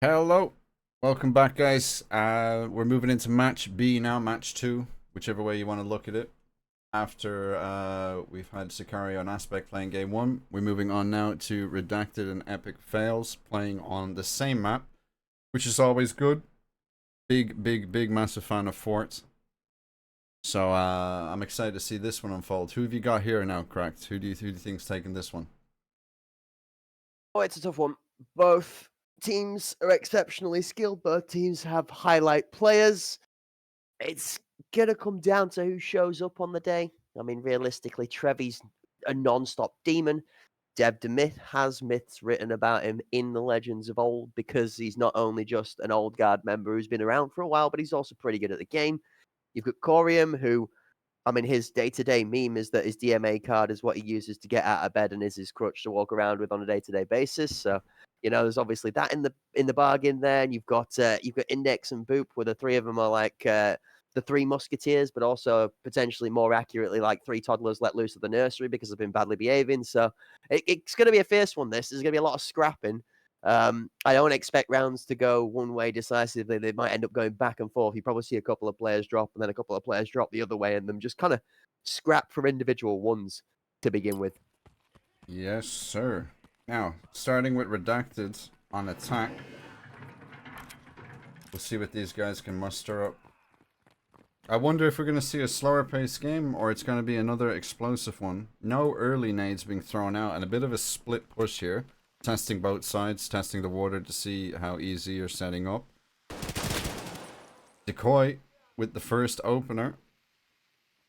Hello, welcome back, guys. We're moving into match B now, match 2, whichever way you want to look at it. After we've had Sicario and Aspect playing game 1, we're moving on now to Redacted and EpicfailZ playing on the same map, which is always good. Big, massive fan of Fort. So I'm excited to see this one unfold. Who have you got here now, Cracked? Who do you think's taking this one? Oh, it's a tough one. Both teams are exceptionally skilled. Both teams have highlight players. It's gonna come down to who shows up on the day. I mean, realistically, Trevi's a non-stop demon. Dev the Myth has myths written about him in the legends of old because he's not only just an old guard member who's been around for a while, but he's also pretty good at the game. You've got Corium, who, I mean, his day-to-day meme is that his DMA card is what he uses to get out of bed and is his crutch to walk around with on a day-to-day basis. So, there's obviously that in the bargain there, and you've got Index and Boop, where the three of them are like the three musketeers, but also potentially more accurately like three toddlers let loose of the nursery because they've been badly behaving. So it's going to be a fierce one. There's going to be a lot of scrapping. I don't expect rounds to go one way decisively. They might end up going back and forth. You probably see a couple of players drop and then a couple of players drop the other way and them just kind of scrap for individual ones to begin with. Yes, sir. Now, starting with Redacted on attack. We'll see what these guys can muster up. I wonder if we're going to see a slower paced game or it's going to be another explosive one. No early nades being thrown out and a bit of a split push here. Testing both sides, testing the water to see how easy you're setting up. Decoy with the first opener.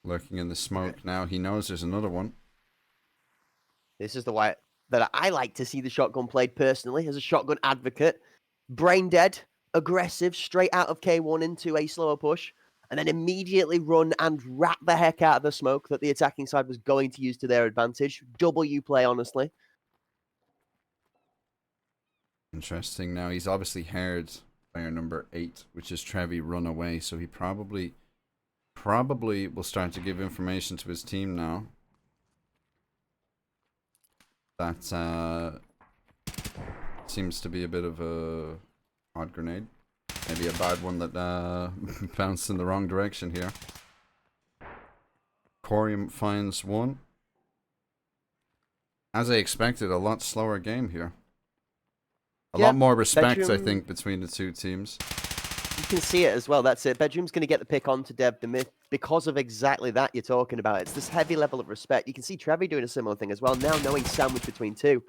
Lurking in the smoke now. He knows there's another one. This is the way that I like to see the shotgun played personally as a shotgun advocate. Brain dead, aggressive, straight out of K1 into a slower push. And then immediately run and rat the heck out of the smoke that the attacking side was going to use to their advantage. W play, honestly. Interesting. Now, he's obviously heard player number 8, which is Trevi, run away. So he probably will start to give information to his team now. That seems to be a bit of a odd grenade. Maybe a bad one that bounced in the wrong direction here. Corium finds one. As I expected, a lot slower game here. A lot more respect, Bedroom, I think, between the two teams. You can see it as well. That's it. Bedroom's going to get the pick on to Dev the Myth because of exactly that you're talking about. It's this heavy level of respect. You can see Trevi doing a similar thing as well. Now knowing sandwich between two.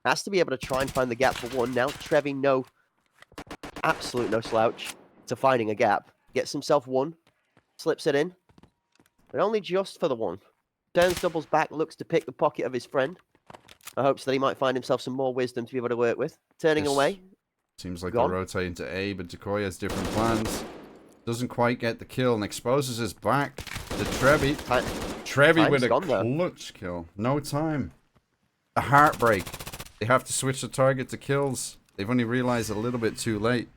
Has to be able to try and find the gap for one. Now Trevi, absolute no slouch to finding a gap. Gets himself one. Slips it in. But only just for the one. Turns, doubles back, looks to pick the pocket of his friend. I hopes that he might find himself some more wisdom to be able to work with. Turning away. Seems like they're rotating to A, but Decoy has different plans. Doesn't quite get the kill and exposes his back to Trevi. Trevi with a clutch kill. No time. A heartbreak. They have to switch the target to kills. They've only realized a little bit too late.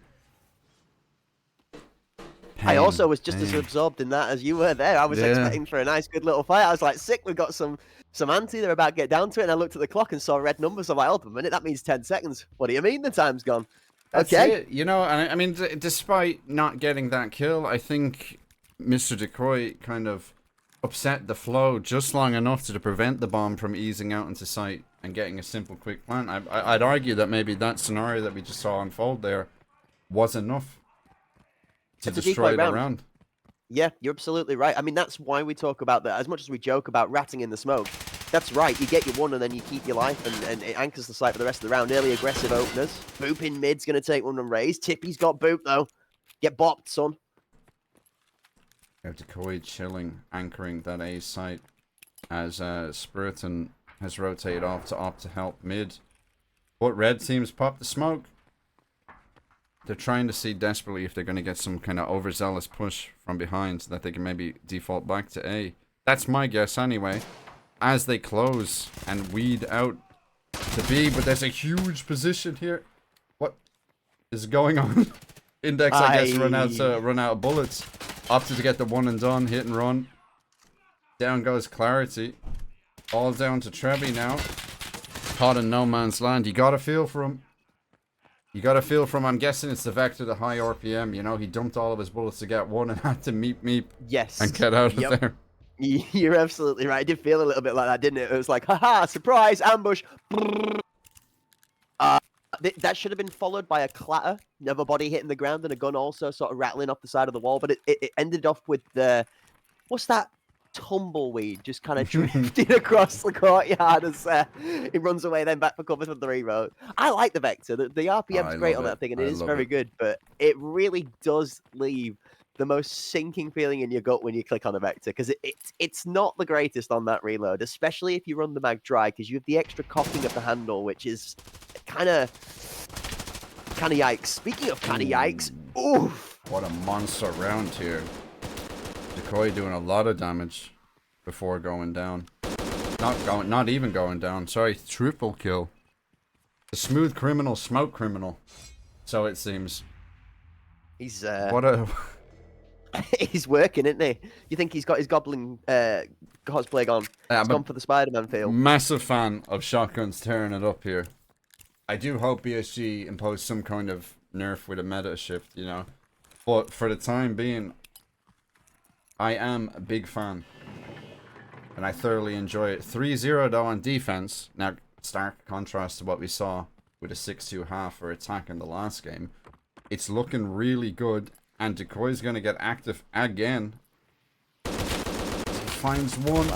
I also was just as absorbed in that as you were there. I was expecting for a nice, good little fight. I was like, sick, we've got some ante. They're about to get down to it. And I looked at the clock and saw red numbers. I'm like, hold on a minute, that means 10 seconds. What do you mean the time's gone? That's it. You know, and I mean, despite not getting that kill, I think Mr. Decoy kind of upset the flow just long enough to prevent the bomb from easing out into sight and getting a simple, quick plant. I'd argue that maybe that scenario that we just saw unfold there was enough to destroy the round. Yeah, you're absolutely right. I mean, that's why we talk about that. As much as we joke about ratting in the smoke, that's right. You get your one and then you keep your life, and it anchors the site for the rest of the round. Early aggressive openers. Boop in mid's going to take one and raise. Tippy's got Boop, though. Get bopped, son. Decoy chilling, anchoring that A site as Spiriton has rotated off to opt to help mid. But red teams pop the smoke. They're trying to see desperately if they're going to get some kind of overzealous push from behind so that they can maybe default back to A. That's my guess anyway. As they close and weed out to B, but there's a huge position here. What is going on? Index, I guess, run out of bullets. Opted to get the one and done, hit and run. Down goes Clarity. All down to Trevi now. Caught in no man's land. You got a feel for him. You got to feel from, I'm guessing it's the Vector, the high RPM, you know, he dumped all of his bullets to get one and had to meep Yes. and get out of there. You're absolutely right. It did feel a little bit like that, didn't it? It was like, haha, surprise, ambush. That should have been followed by a clatter of a body hitting the ground and a gun also sort of rattling off the side of the wall. But it ended off with the, what's that? Tumbleweed just kind of drifting across the courtyard as it runs away, then back for cover for the reload. I like the Vector. The RPM's great on that thing, and it is very good, but it really does leave the most sinking feeling in your gut when you click on a Vector, because it's not the greatest on that reload, especially if you run the mag dry, because you have the extra cocking of the handle, which is kind of yikes. Speaking of kind of yikes, oof! What a monster round here. Decoy doing a lot of damage before going down. Not even going down. Sorry, triple kill. The smooth criminal, smoke criminal. So it seems. He's what a. He's working, isn't he? You think he's got his goblin cosplay on? He's gone for the Spider-Man feel. Massive fan of shotguns tearing it up here. I do hope BSG impose some kind of nerf with a meta shift, you know. But for the time being, I am a big fan. And I thoroughly enjoy it. 3-0 though on defense. Now, stark contrast to what we saw with a 6-2 half for attack in the last game. It's looking really good. And Decoy's going to get active again. He finds one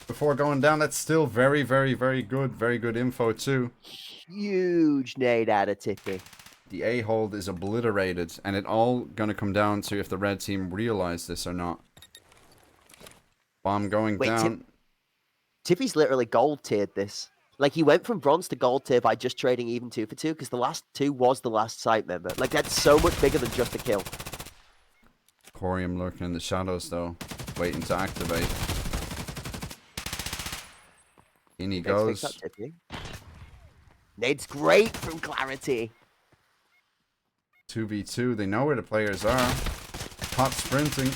before going down. That's still very, very, very good. Very good info too. Huge nade out of Tippy. The A-hold is obliterated. And it all going to come down to if the red team realize this or not. Bomb going down. Tippy's literally gold tiered this. Like, he went from bronze to gold tier by just trading even 2 for 2, because the last 2 was the last site member. Like, that's so much bigger than just a kill. Corium lurking in the shadows, though. Waiting to activate. In he goes. Nade's great from Clarity. 2v2. They know where the players are. Hot sprinting.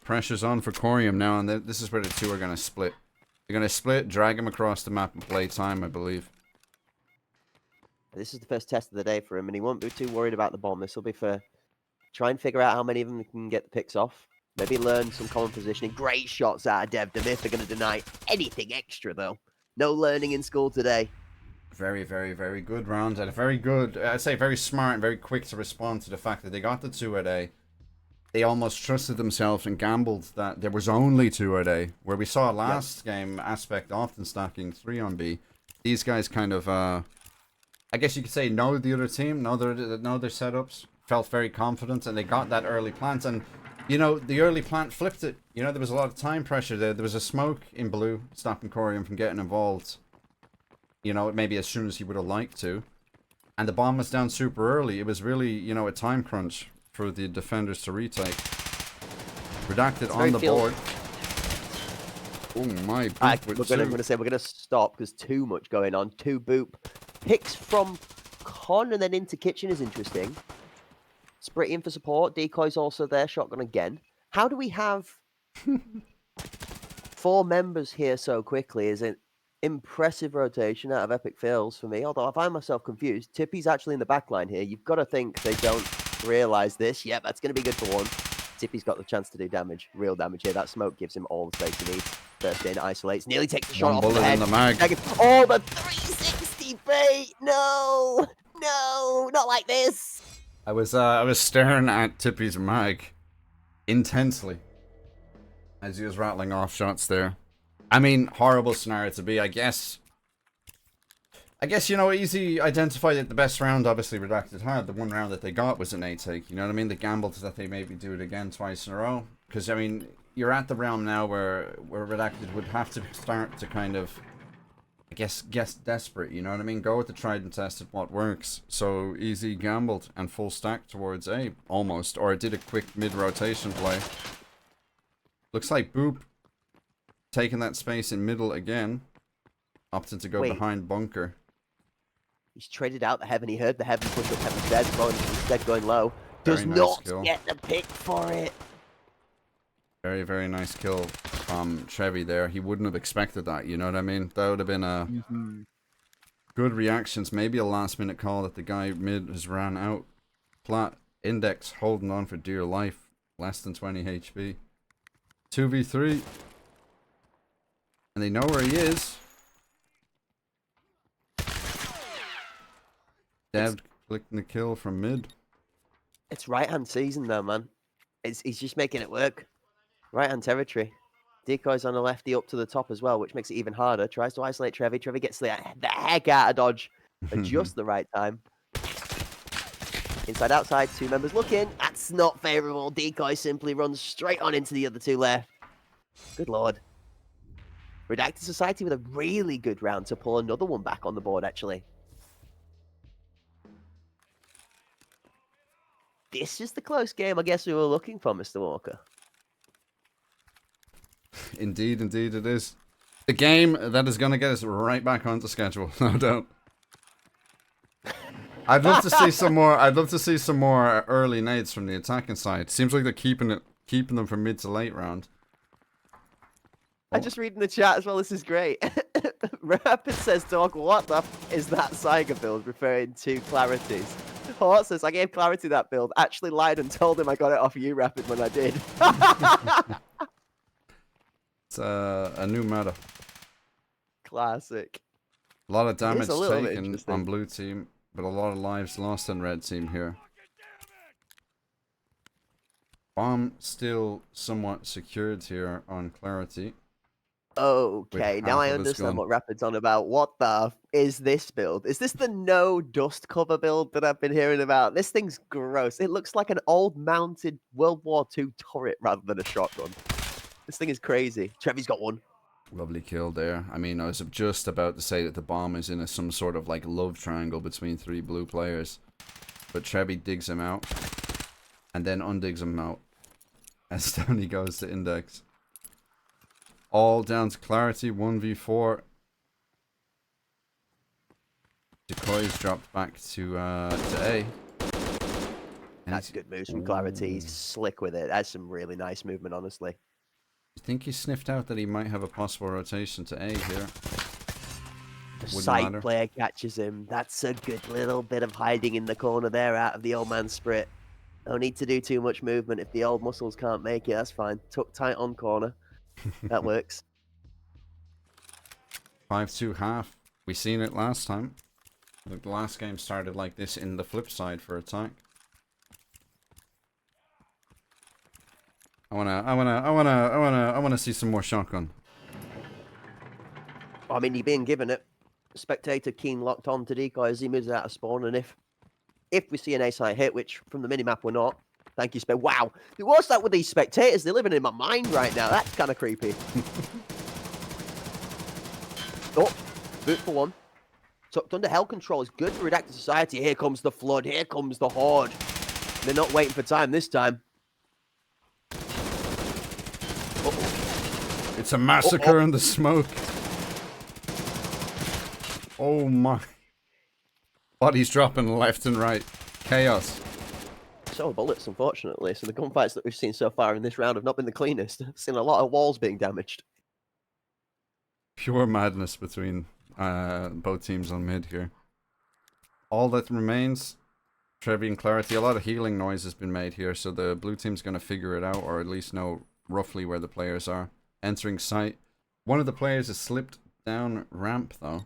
Pressure's on for Corium now, and this is where the two are going to split. They're going to split, drag him across the map and play time, I believe. This is the first test of the day for him, and he won't be too worried about the bomb. This will be for try and figure out how many of them can get the picks off. Maybe learn some common positioning. Great shots out of Dev. The Myth are going to deny anything extra, though. No learning in school today. Very, very, very good round, and a very good, I'd say very smart and very quick to respond to the fact that they got the 2 a day. They almost trusted themselves and gambled that there was only 2 a day. Where we saw last game, Aspect often stacking 3 on B. These guys kind of, I guess you could say, know the other team, know their setups, felt very confident, and they got that early plant. And, you know, the early plant flipped it. You know, there was a lot of time pressure there. There was a smoke in blue, stopping Corium from getting involved. You know, maybe as soon as he would have liked to. And the bomb was down super early. It was really, you know, a time crunch for the defenders to retake. Redacted on the board. Oh my! We're going to stop because too much going on. 2 boop picks from Con and then into kitchen is interesting. Spritty in for support. Decoy's also there. Shotgun again. How do we have 4 members here so quickly? Is an impressive rotation out of EpicfailZ for me. Although I find myself confused. Tippy's actually in the back line here. You've got to think they don't realize this. Yep, that's going to be good for 1. Tippy's got the chance to do damage, real damage here. That smoke gives him all the space he needs. First in, isolates, nearly takes the shot off the head. In the mag. Oh, the 360 bait! No, not like this. I was staring at Tippy's mag intensely as he was rattling off shots there. I mean, horrible scenario to be, I guess, you know, easy identified that the best round, obviously, Redacted had. The one round that they got was an 8-take. You know what I mean? They gambled that they maybe do it again twice in a row. Because, I mean, you're at the realm now where Redacted would have to start to kind of, I guess, desperate. You know what I mean? Go with the tried and tested what works. So, easy gambled and full stack towards A, almost. Or it did a quick mid-rotation play. Looks like Boop taking that space in middle again. Opted to go behind bunker. He's traded out the heaven. He heard the heaven push up heaven's dead, instead going low. Does not get the pick for it. Very, very nice kill from Chevy there. He wouldn't have expected that, you know what I mean? That would have been a Good reactions. Maybe a last minute call that the guy mid has ran out. Plat Index holding on for dear life. Less than 20 HP. 2v3. And they know where he is. Dev clicking the kill from mid. It's right-hand season though, man. He's just making it work. Right-hand territory. Decoys on the lefty up to the top as well, which makes it even harder. Tries to isolate Trevi. Trevi gets the heck out of dodge at just the right time. Inside, outside, 2 members looking. That's not favourable. Decoy simply runs straight on into the other 2 left. Good lord. Redacted Society with a really good round to pull another one back on the board, actually. This is the close game I guess we were looking for, Mr. Walker. Indeed, indeed it is. The game that is going to get us right back onto schedule, no doubt. I'd love to see some more. I'd love to see some more early nades from the attacking side. Seems like they're keeping them from mid to late round. I just read in the chat as well. This is great. Rapid says, "Dog, what the f is that Saiga build?" Referring to Clarities. Hort says, "I gave Clarity that build. Actually lied and told him I got it off you, Rapid, when I did." It's a new meta. Classic. A lot of damage a little bit taken interesting. on blue team, but a lot of lives lost on red team here. Bomb still somewhat secured here on Clarity. Okay, now I understand what Rapid's on about. What the f is this build? Is this the no dust cover build that I've been hearing about? This thing's gross. It looks like an old mounted World War II turret rather than a shotgun. This thing is crazy. Trevi's got one. Lovely kill there. I mean, I was just about to say that the bomb is in some sort of like love triangle between 3 blue players. But Trevi digs him out. And then undigs him out. As down he goes to Index. All down to Clarity, 1v4. Decoys dropped back to A. And That's good moves from Clarity. He's slick with it. That's some really nice movement, honestly. I think he sniffed out that he might have a possible rotation to A here. The side player catches him. That's a good little bit of hiding in the corner there out of the old man's sprit. No need to do too much movement. If the old muscles can't make it, that's fine. Tuck tight on corner. That works. 5-2 half. We seen it last time. The last game started like this in the flip side for attack. I wanna see some more shotgun. I mean, you're being given it. Spectator keen locked on to Decoy as he moves out of spawn, and if we see an A-side hit, which from the minimap we're not. Thank you, Wow, what's that with these spectators? They're living in my mind right now. That's kind of creepy. Oh, boot for one. Tucked under hell control is good for Redacted Society. Here comes the flood. Here comes the horde. They're not waiting for time this time. Uh-oh. It's a massacre in the smoke. Oh my. Bodies dropping left and right. Chaos. So bullets, unfortunately. So the gunfights that we've seen so far in this round have not been the cleanest. I've seen a lot of walls being damaged. Pure madness between both teams on mid here. All that remains, Trevi and Clarity. A lot of healing noise has been made here, so the blue team's going to figure it out, or at least know roughly where the players are. Entering site. One of the players has slipped down ramp, though.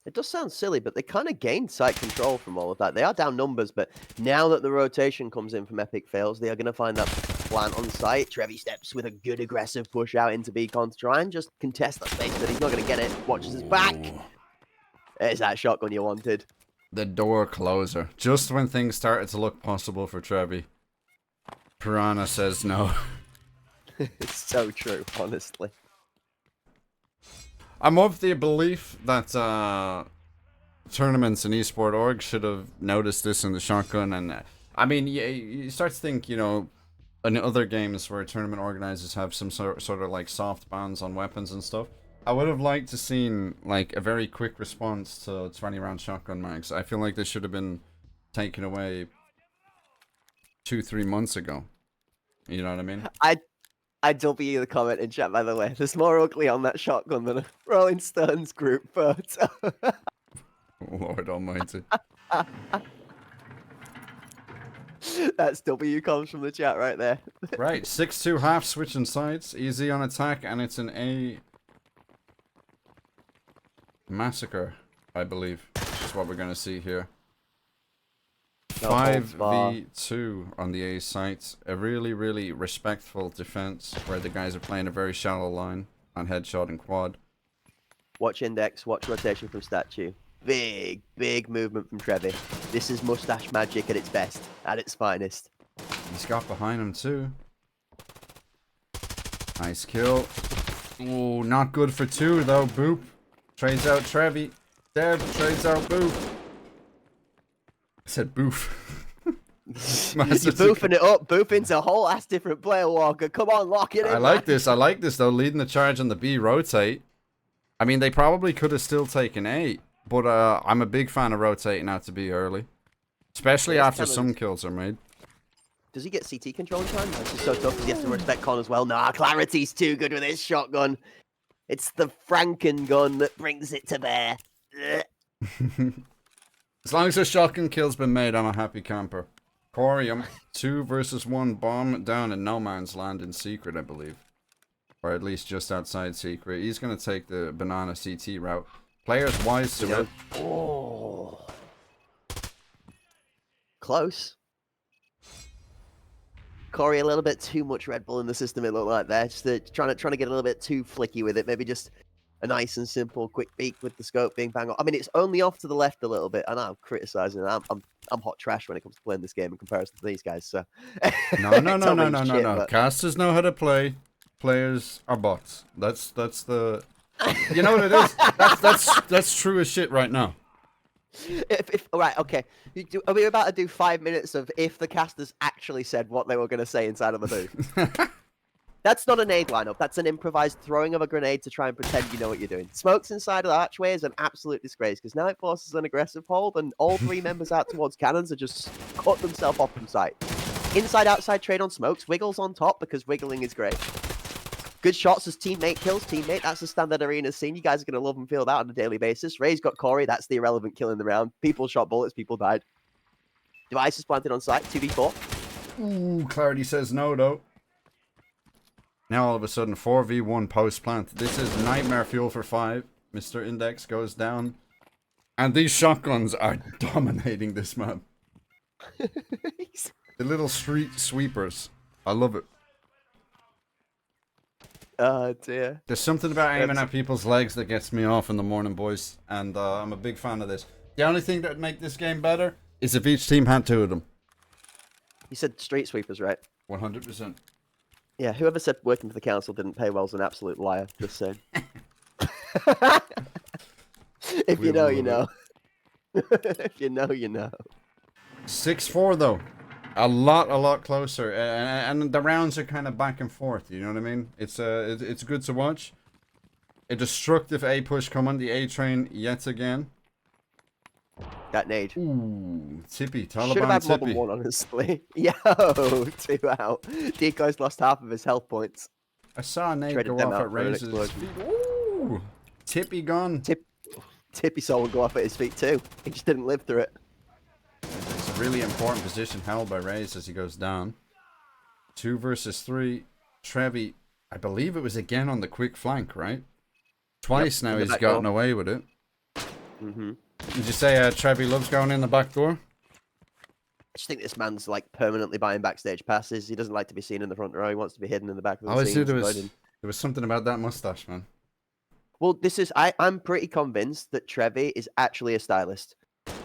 It does sound silly, but they kind of gained site control from all of that. They are down numbers, but now that the rotation comes in from EpicfailZ, they are going to find that plant on site. Trevi steps with a good aggressive push out into Beacon to try and just contest that space, but he's not going to get it. Watches his back. There's that shotgun you wanted. The door closer. Just when things started to look possible for Trevi. Piranha says no. It's so true, honestly. I'm of the belief that tournaments and esport org should have noticed this in the shotgun. And I mean, you start to think, you know, in other games where tournament organizers have some sort of like soft bans on weapons and stuff, I would have liked to seen like a very quick response to 20 round shotgun mags. I feel like this should have been taken away 2-3 months ago. You know what I mean? I I W the comment in chat, by the way. There's more ugly on that shotgun than a Rolling Stones group photo. Lord almighty. That's W comes from the chat right there. Right, 6-2 half, switching sides. Easy on attack, and it's an A massacre, I believe. That's what we're going to see here. No holds barred. 5v2 on the A site. A really, really respectful defense where the guys are playing a very shallow line on headshot and quad. Watch index, watch rotation from statue. Big, big movement from Trevi. This is mustache magic at its best, at its finest. He's got behind him too. Nice kill. Ooh, not good for 2 though. Boop. Trades out Trevi. Deb trades out Boop. I said boof. You're boofing it up. Boofing's a whole ass different player, Walker. Come on, lock it in. I like this. I like this though. Leading the charge on the B rotate. I mean, they probably could have still taken A, but I'm a big fan of rotating out to B early, especially after some kills are made. Does he get CT control in time? This is so tough because he has to respect Con as well. Nah, Clarity's too good with his shotgun. It's the Franken gun that brings it to bear. As long as a shotgun kill's been made, I'm a happy camper. Corium, 2 versus 1 bomb down in no man's land in secret, I believe. Or at least just outside secret. He's going to take the banana CT route. Players wise to it. Oh. Close. Corey, a little bit too much Red Bull in the system, it looked like there. Just trying to get a little bit too flicky with it. Maybe just a nice and simple quick peek with the scope being bang on. I mean, it's only off to the left a little bit, and I'm criticizing it. I'm hot trash when it comes to playing this game in comparison to these guys. So No. Casters know how to play. Players are bots. That's the. You know what it is? That's true as shit right now. Right, okay. Are we about to do 5 minutes of if the casters actually said what they were going to say inside of the booth? That's not a nade lineup. That's an improvised throwing of a grenade to try and pretend you know what you're doing. Smokes inside of the archway is an absolute disgrace because now it forces an aggressive hold and all 3 members out towards cannons are just cut themselves off from sight. Inside-outside trade on smokes. Wiggles on top because wiggling is great. Good shots as teammate kills teammate. That's the standard arena scene. You guys are going to love and feel that on a daily basis. Ray's got Corey. That's the irrelevant kill in the round. People shot bullets. People died. Device is planted on site. 2v4. Ooh, Clarity says no, though. Now all of a sudden, 4v1 post-plant. This is nightmare fuel for 5. Mr. Index goes down. And these shotguns are dominating this map. The little street sweepers. I love it. Oh, dear. There's something about aiming at people's legs that gets me off in the morning, boys. And I'm a big fan of this. The only thing that would make this game better is if each team had 2 of them. You said street sweepers, right? 100%. Yeah, whoever said working for the council didn't pay well is an absolute liar. Just saying. If you know, you know. If you know, you know. 6-4 though. A lot closer. And the rounds are kind of back and forth, you know what I mean? It's good to watch. A destructive A push coming, the A train yet again. That nade. Ooh, Tippy, Taliban Should have had Tippy. more than one, honestly. Yo, 2 out. Decoy's lost half of his health points. I saw a nade Traded go them off out at for an Razor's explosion. feet. Ooh, Tippy gone. Tippy saw one go off at his feet too. He just didn't live through it. It's a really important position held by Raze as he goes down. 2 versus 3. Trevi, I believe it was again on the quick flank, right? Twice now he's gotten away with it. Mm-hmm. Did you say Trevi loves going in the back door? I just think this man's like permanently buying backstage passes. He doesn't like to be seen in the front row. He wants to be hidden in the back of the I always knew scenes. there was something about that mustache, man. Well, this is I'm pretty convinced that Trevi is actually a stylist.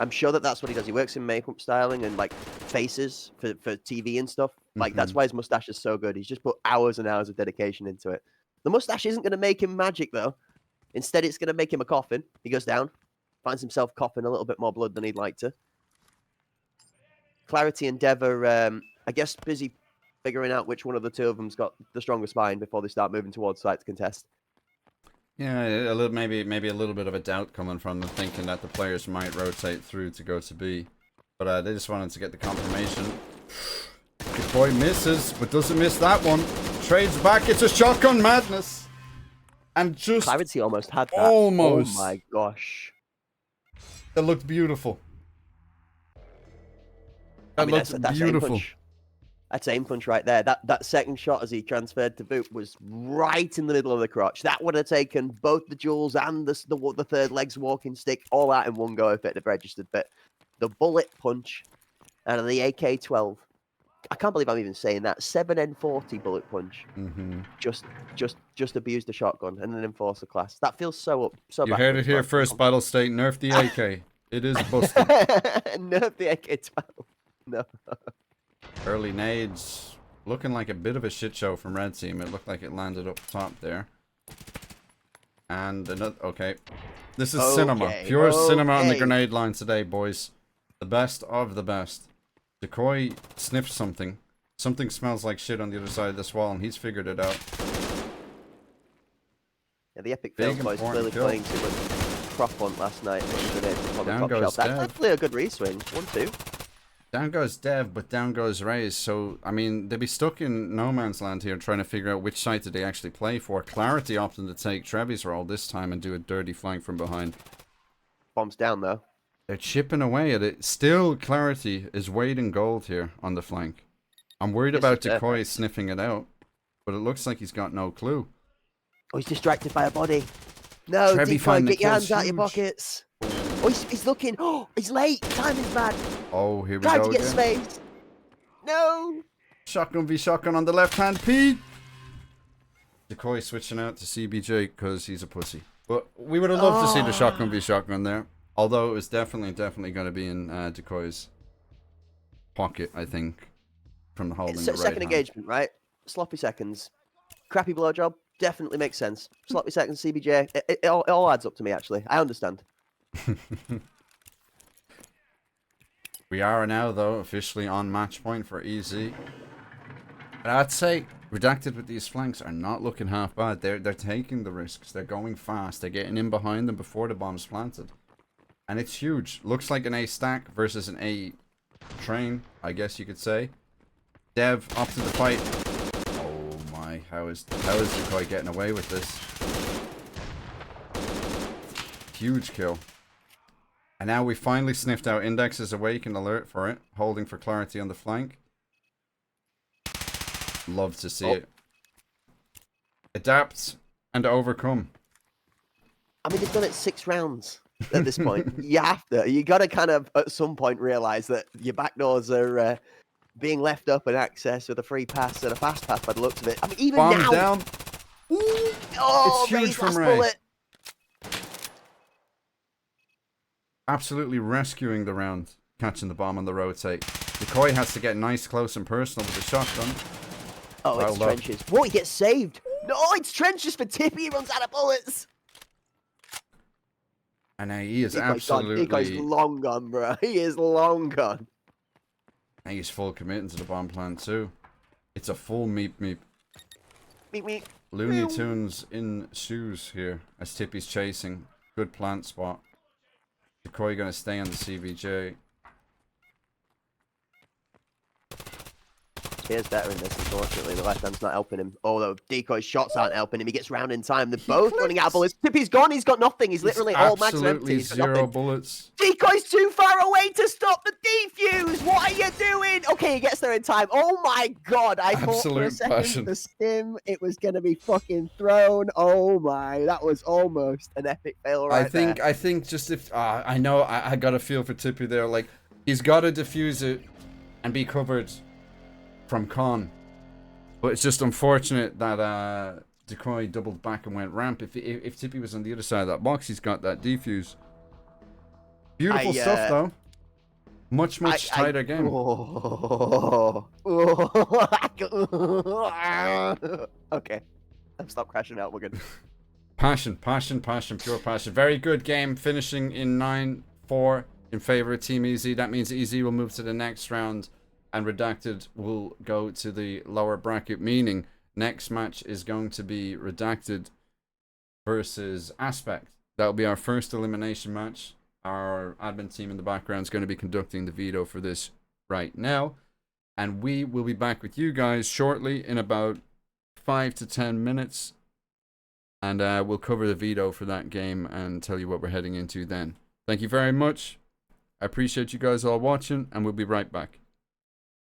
I'm sure that that's what he does. He works in makeup styling and like faces for TV and stuff. Like that's why his mustache is so good. He's just put hours and hours of dedication into it. The mustache isn't going to make him magic though. Instead, it's going to make him a coffin. He goes down, finds himself coughing a little bit more blood than he'd like to. Clarity and Dev are, I guess, busy figuring out which one of the 2 of them's got the stronger spine before they start moving towards site to contest. Yeah, a little, maybe a little bit of a doubt coming from them, thinking that the players might rotate through to go to B, but they just wanted to get the confirmation. Good boy misses, but doesn't miss that one. trades back. It's a shotgun madness. And just Clarity almost had that. almost. Oh my gosh. That looked beautiful. I That mean, looked that's beautiful. That's aim punch right there. That second shot as he transferred to boot was right in the middle of the crotch. That would have taken both the jewels and the third leg's walking stick all out in one go if it had registered. But the bullet punch out of the AK-12, I can't believe I'm even saying that. 7N40 bullet punch. Just abused the shotgun and an enforcer class. That feels so You heard it here first, Battle State. Nerf the AK. It is busted. Nerf the AK-12. No. Early nades. Looking like a bit of a shit show from Red Team. It looked like it landed up top there. And another... Okay. This is cinema. Pure cinema on the grenade line today, boys. The best of the best. Decoy sniffed something. Something smells like shit on the other side of this wall, and he's figured it out. Yeah, the EpicfailZ boys clearly playing too much prop hunt last night. Down goes That's Dev. actually a good reswing. 1-2. Down goes Dev, but down goes Raze. So, I mean, they'd be stuck in no man's land here trying to figure out which side did they actually play for. Clarity opting to take Trevi's role this time and do a dirty flank from behind. Bombs down, though. They're chipping away at it. Still, Clarity is weighting gold here on the flank. I'm worried about Decoy sniffing it out, but it looks like he's got no clue. Oh, he's distracted by a body. No, Decoy, get your hands out your pockets. Oh, he's looking. Oh, he's late. Timing's bad. Oh, here we Trying go to get again. space. No. Shotgun v shotgun on the left hand, Pete. Decoy switching out to CBJ because he's a pussy. But we would have loved to see the shotgun v shotgun there. Although it was definitely going to be in Decoy's pocket, I think, from the holding the right second hand. engagement, right? Sloppy seconds. Crappy blowjob. Definitely makes sense. Sloppy seconds, CBJ. It all adds up to me, actually. I understand. We are now, though, officially on match point for EZ. And I'd say Redacted with these flanks are not looking half bad. They're taking the risks. They're going fast. They're getting in behind them before the bomb's planted. And it's huge. Looks like an A stack versus an A train, I guess you could say. Dev up to the fight. Oh my, how is Decoy getting away with this? Huge kill. And now we finally sniffed out Index is awake and alert for it. Holding for Clarity on the flank. Love to see it. Adapt and overcome. I mean, they've done it 6 rounds at this point. You got to kind of, at some point, realize that your backdoors are being left up and access with a free pass and a fast pass by the looks of it. I mean, even Bomb now. Down. Oh, it's huge from Ray. Bullet. Absolutely rescuing the round. Catching the bomb on the rotate. Decoy has to get nice, close, and personal with the shotgun. Oh, it's trenches. Whoa, he gets saved. No, it's trenches for Tippy. He runs out of bullets. And he is Decoy's absolutely... Decoy's long gone, bro. He is long gone. He's full committing to the bomb plan, too. It's a full meep meep. Meep meep. Looney Tunes in shoes here as Tippy's chasing. Good plant spot. Decoy gonna stay on the CVJ. Here's better in this, unfortunately. The left hand's not helping him. Although Decoy's shots aren't helping him. He gets round in time. They're both running out of bullets. Tippy's gone. He's got nothing. He's literally all max empty. Absolutely zero bullets. Decoy's too far away to stop the defuse. What are you doing? Okay, he gets there in time. Oh my god. I thought for a second the stim, it was going to be fucking thrown. Oh my. That was almost an epic fail right there. I think just if... I know I got a feel for Tippy there. Like, he's got to defuse it and be covered from Con, but it's just unfortunate that Decoy doubled back and went ramp. If Tippy was on the other side of that box, he's got that defuse. Beautiful stuff though. Much tighter game. Okay, stop crashing out. We're good. Passion, pure passion. Very good game, finishing in 9-4 in favor of Team EZ. That means EZ will move to the next round. And Redacted will go to the lower bracket, meaning next match is going to be Redacted versus Aspect. That'll be our first elimination match. Our admin team in the background is going to be conducting the veto for this right now. And we will be back with you guys shortly in about 5 to 10 minutes. And we'll cover the veto for that game and tell you what we're heading into then. Thank you very much. I appreciate you guys all watching, and we'll be right back.